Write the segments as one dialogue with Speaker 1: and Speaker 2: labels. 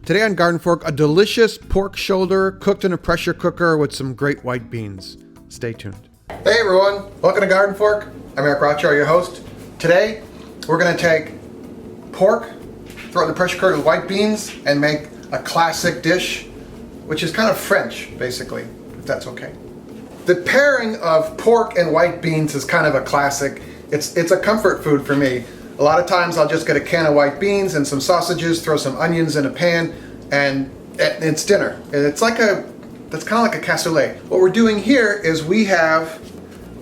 Speaker 1: Today on GardenFork, a delicious pork shoulder cooked in a pressure cooker with some great white beans. Stay tuned. Hey everyone, welcome to GardenFork. I'm Eric Rocher, your host. Today, we're going to take pork, throw it in the pressure cooker with white beans, and make a classic dish, which is kind of French, basically, if that's okay. The pairing of pork and white beans is kind of a classic. It's a comfort food for me. A lot of times I'll just get a can of white beans and some sausages, throw some onions in a pan, and it's dinner. That's kind of like a cassoulet. What we're doing here is we have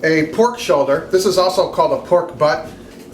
Speaker 1: a pork shoulder. This is also called a pork butt,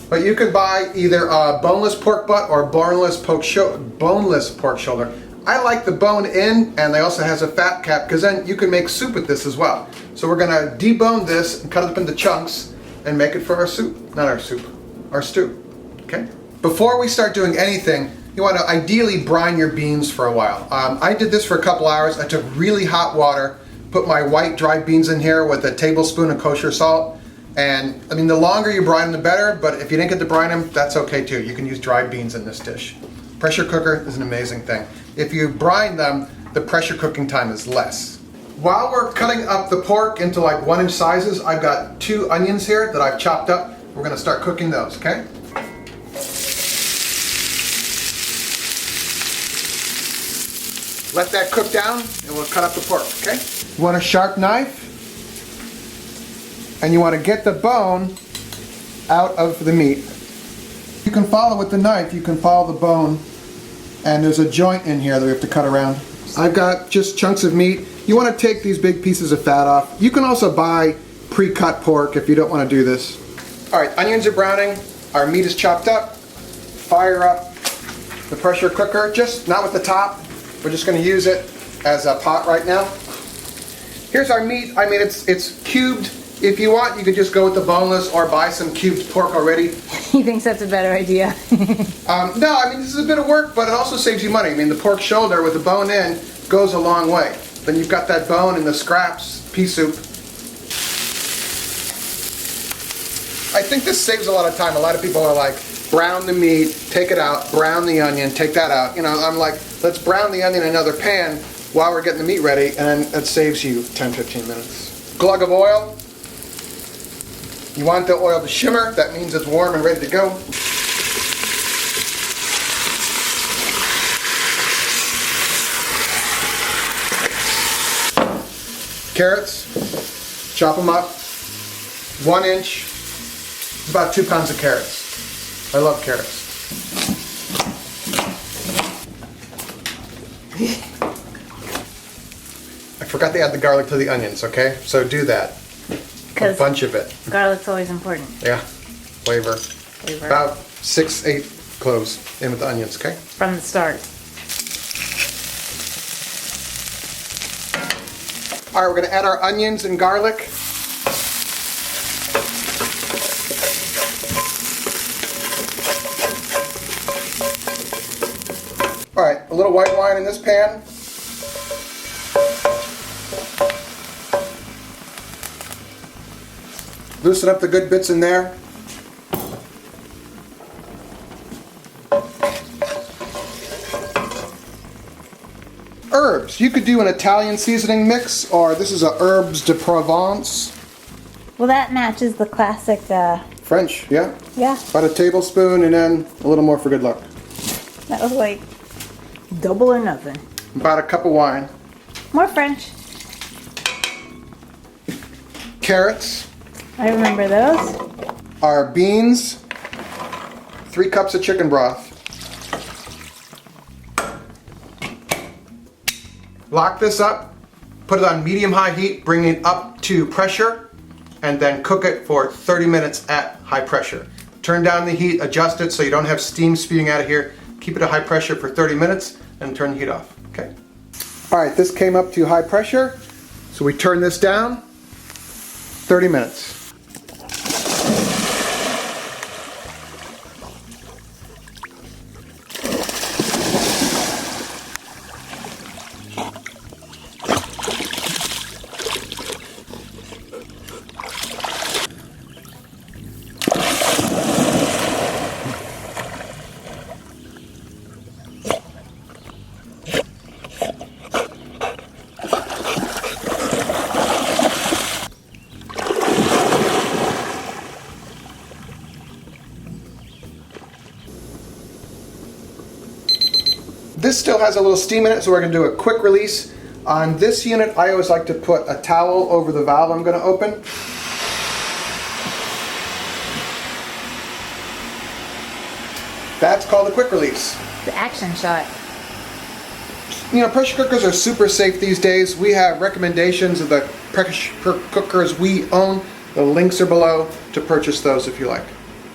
Speaker 1: but you could buy either a boneless pork butt or boneless pork shoulder. I like the bone in, and it also has a fat cap because then you can make soup with this as well. So we're gonna debone this and cut it up into chunks and make it for our soup. Not our soup, our stew. Okay? Before we start doing anything, you want to ideally brine your beans for a while. I did this for a couple hours. I took really hot water, put my white dried beans in here with a tablespoon of kosher salt, and I mean the longer you brine them the better, but if you didn't get to brine them, that's okay too. You can use dried beans in this dish. Pressure cooker is an amazing thing. If you brine them, the pressure cooking time is less. While we're cutting up the pork into like 1-inch sizes, I've got 2 onions here that I've chopped up. We're gonna start cooking those, okay? Let that cook down and we'll cut up the pork, okay? You want a sharp knife, and you want to get the bone out of the meat. You can follow with the knife, you can follow the bone, and there's a joint in here that we have to cut around. I've got just chunks of meat. You want to take these big pieces of fat off. You can also buy pre-cut pork if you don't want to do this. Alright, onions are browning, our meat is chopped up. Fire up the pressure cooker, just not with the top. We're just going to use it as a pot right now. Here's our meat. I mean, it's cubed. If you want, you could just go with the boneless or buy some cubed pork already.
Speaker 2: He thinks that's a better idea.
Speaker 1: No, I mean, this is a bit of work, but it also saves you money. I mean, the pork shoulder with the bone in goes a long way. Then you've got that bone and the scraps, pea soup. I think this saves a lot of time. A lot of people are like, brown the meat, take it out, brown the onion, take that out. You know, I'm like, let's brown the onion in another pan while we're getting the meat ready, and then that saves you 10-15 minutes. Glug of oil. You want the oil to shimmer, that means it's warm and ready to go. Carrots, chop them up, 1 inch, it's about 2 pounds of carrots. I love carrots. I forgot to add the garlic to the onions, okay? So do that. A bunch of it.
Speaker 2: Garlic's always important.
Speaker 1: Yeah, flavor. About 6-8 cloves in with the onions, okay?
Speaker 2: From the start.
Speaker 1: All right, we're gonna add our onions and garlic. All right, a little white wine in this pan. Loosen up the good bits in there. Herbs. You could do an Italian seasoning mix, or this is a herbes de Provence.
Speaker 2: Well, that matches the classic.
Speaker 1: French, yeah?
Speaker 2: Yeah.
Speaker 1: About a tablespoon and then a little more for good luck.
Speaker 2: That was like double or nothing.
Speaker 1: About a cup of wine.
Speaker 2: More French.
Speaker 1: Carrots.
Speaker 2: I remember those.
Speaker 1: Our beans. 3 cups of chicken broth. Lock this up, put it on medium-high heat, bring it up to pressure, and then cook it for 30 minutes at high pressure. Turn down the heat, adjust it so you don't have steam spewing out of here. Keep it at high pressure for 30 minutes and turn the heat off, okay? All right, this came up to high pressure, so we turn this down, 30 minutes. This still has a little steam in it, so we're gonna do a quick release. On this unit, I always like to put a towel over the valve I'm gonna open. That's called a quick release.
Speaker 3: The action shot.
Speaker 1: You know, pressure cookers are super safe these days. We have recommendations of the pressure cookers we own. The links are below to purchase those if you like.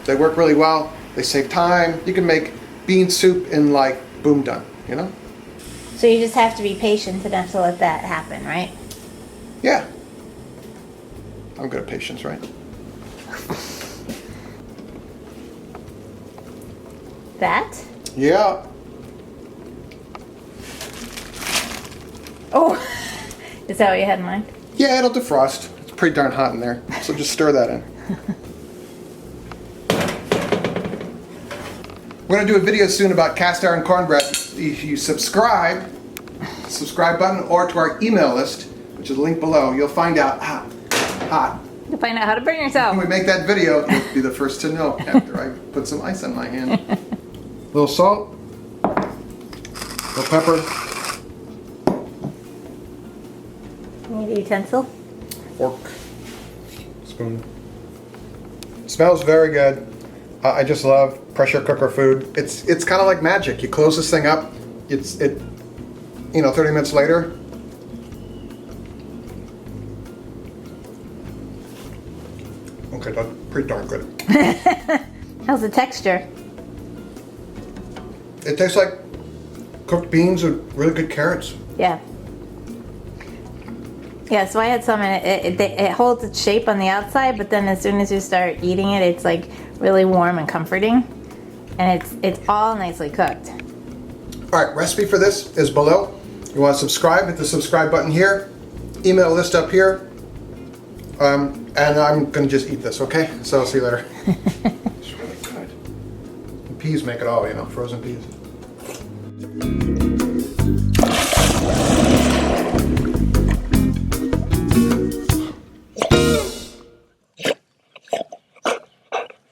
Speaker 1: They work really well. They save time. You can make bean soup in like boom done, you know?
Speaker 3: So you just have to be patient enough to let that happen, right?
Speaker 1: Yeah. I'm good at patience, right?
Speaker 3: That?
Speaker 1: Yeah.
Speaker 3: Oh, is that what you had in mind?
Speaker 1: Yeah, it'll defrost. It's pretty darn hot in there. So just stir that in. We're going to do a video soon about cast iron cornbread. If you subscribe button, or to our email list, which is linked below, you'll find out hot.
Speaker 3: To find out how to burn yourself.
Speaker 1: When we make that video, you'll be the first to know after I put some ice on my hand. A little salt, a little pepper,
Speaker 3: Need a utensil?
Speaker 1: fork, spoon. Smells very good. I just love pressure cooker food. It's kind of like magic. You close this thing up, you know, 30 minutes later. Okay, that's pretty darn good.
Speaker 3: How's the texture?
Speaker 1: It tastes like cooked beans with really good carrots.
Speaker 3: Yeah. Yeah, so I had some, and it holds its shape on the outside, but then as soon as you start eating it, it's like really warm and comforting, and it's all nicely cooked.
Speaker 1: All right, recipe for this is below. You want to subscribe, hit the subscribe button here, email list up here, and I'm gonna just eat this, okay? So I'll see you later. It's really good. The peas make it all, you know, frozen peas.